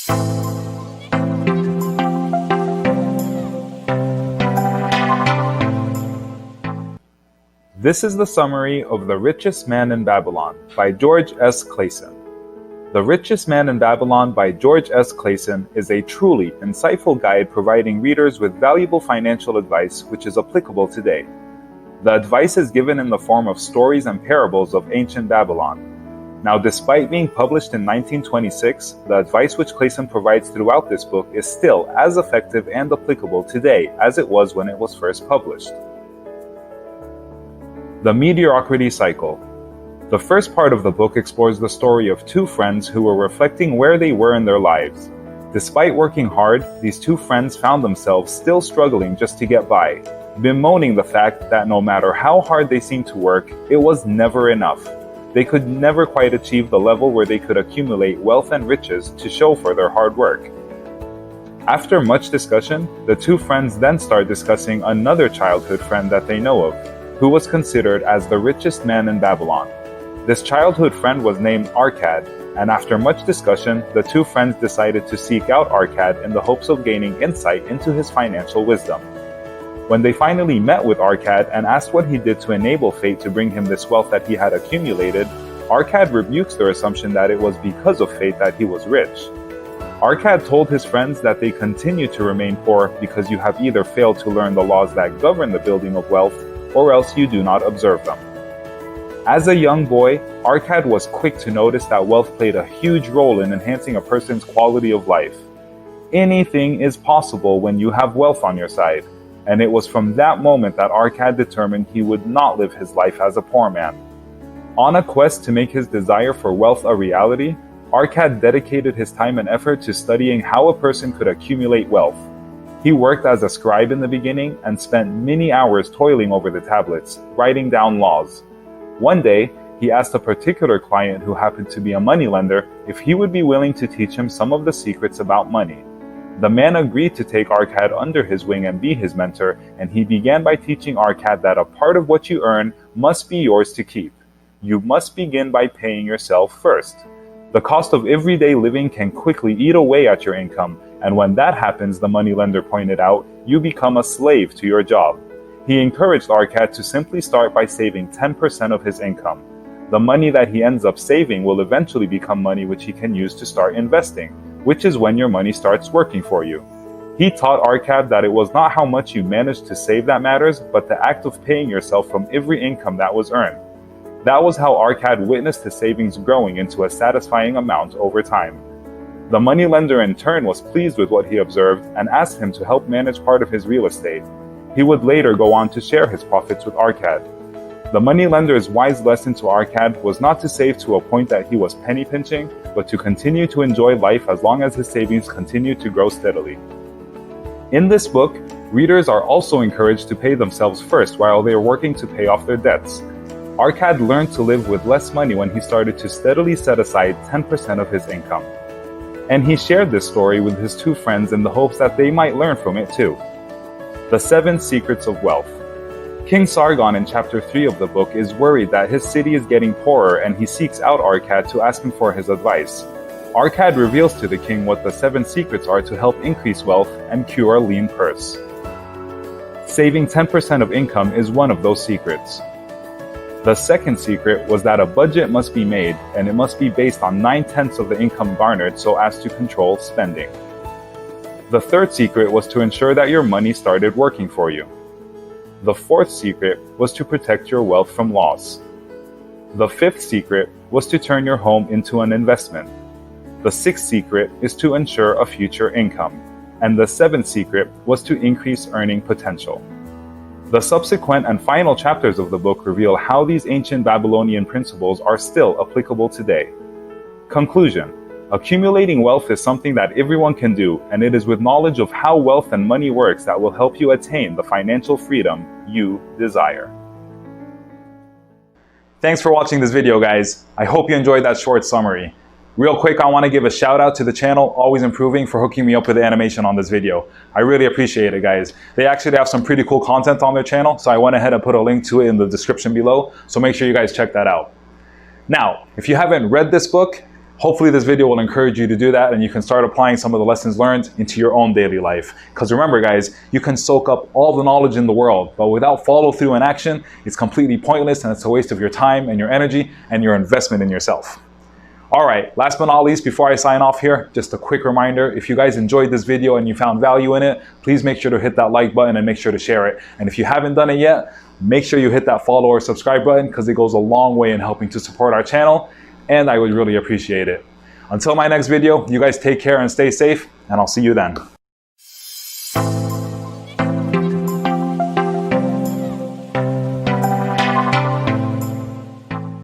This is the summary of The Richest Man in Babylon by George S. Clason. The Richest Man in Babylon by George S. Clason is a truly insightful guide providing readers with valuable financial advice which is applicable today. The advice is given in the form of stories and parables of ancient Babylon. Now, despite being published in 1926, the advice which Clason provides throughout this book is still as effective and applicable today as it was when it was first published. The mediocrity cycle. The first part of the book explores the story of two friends who were reflecting where they were in their lives. Despite working hard, these two friends found themselves still struggling just to get by, bemoaning the fact that no matter how hard they seemed to work, it was never enough. They could never quite achieve the level where they could accumulate wealth and riches to show for their hard work. After much discussion, the two friends then start discussing another childhood friend that they know of, who was considered as the richest man in Babylon. This childhood friend was named Arcad, and after much discussion, the two friends decided to seek out Arcad in the hopes of gaining insight into his financial wisdom. When they finally met with Arcad and asked what he did to enable fate to bring him this wealth that he had accumulated, Arcad rebukes their assumption that it was because of fate that he was rich. Arcad told his friends that they continue to remain poor because you have either failed to learn the laws that govern the building of wealth, or else you do not observe them. As a young boy, Arcad was quick to notice that wealth played a huge role in enhancing a person's quality of life. Anything is possible when you have wealth on your side, and it was from that moment that Arcad determined he would not live his life as a poor man. On a quest to make his desire for wealth a reality, Arcad dedicated his time and effort to studying how a person could accumulate wealth. He worked as a scribe in the beginning and spent many hours toiling over the tablets, writing down laws. One day, he asked a particular client who happened to be a moneylender if he would be willing to teach him some of the secrets about money. The man agreed to take Arcad under his wing and be his mentor, and he began by teaching Arcad that a part of what you earn must be yours to keep. You must begin by paying yourself first. The cost of everyday living can quickly eat away at your income, and when that happens, the moneylender pointed out, you become a slave to your job. He encouraged Arcad to simply start by saving 10% of his income. The money that he ends up saving will eventually become money which he can use to start investing, which is when your money starts working for you. He taught Arcad that it was not how much you managed to save that matters, but the act of paying yourself from every income that was earned. That was how Arcad witnessed his savings growing into a satisfying amount over time. The moneylender in turn was pleased with what he observed and asked him to help manage part of his real estate. He would later go on to share his profits with Arcad. The moneylender's wise lesson to Arcad was not to save to a point that he was penny pinching, but to continue to enjoy life as long as his savings continued to grow steadily. In this book, readers are also encouraged to pay themselves first while they are working to pay off their debts. Arcad learned to live with less money when he started to steadily set aside 10% of his income. And he shared this story with his two friends in the hopes that they might learn from it too. The 7 Secrets of Wealth. King Sargon in chapter 3 of the book is worried that his city is getting poorer, and he seeks out Arcad to ask him for his advice. Arcad reveals to the king what the 7 secrets are to help increase wealth and cure a lean purse. Saving 10% of income is one of those secrets. The second secret was that a budget must be made, and it must be based on 9/10 of the income garnered so as to control spending. The third secret was to ensure that your money started working for you. The fourth secret was to protect your wealth from loss. The fifth secret was to turn your home into an investment. The sixth secret is to ensure a future income. And the seventh secret was to increase earning potential. The subsequent and final chapters of the book reveal how these ancient Babylonian principles are still applicable today. Conclusion. Accumulating wealth is something that everyone can do, and it is with knowledge of how wealth and money works that will help you attain the financial freedom you desire. Thanks for watching this video, guys. I hope you enjoyed that short summary. Real quick, I want to give a shout out to the channel, Always Improving, for hooking me up with the animation on this video. I really appreciate it, guys. They actually have some pretty cool content on their channel, so I went ahead and put a link to it in the description below, so make sure you guys check that out. Now, if you haven't read this book, Hopefully this video will encourage you to do that and you can start applying some of the lessons learned into your own daily life. Because remember guys, you can soak up all the knowledge in the world, but without follow through and action, it's completely pointless and it's a waste of your time and your energy and your investment in yourself. All right, last but not least, before I sign off here, just a quick reminder, if you guys enjoyed this video and you found value in it, please make sure to hit that like button and make sure to share it. And if you haven't done it yet, make sure you hit that follow or subscribe button because it goes a long way in helping to support our channel, and I would really appreciate it. Until my next video, you guys take care and stay safe, and I'll see you then.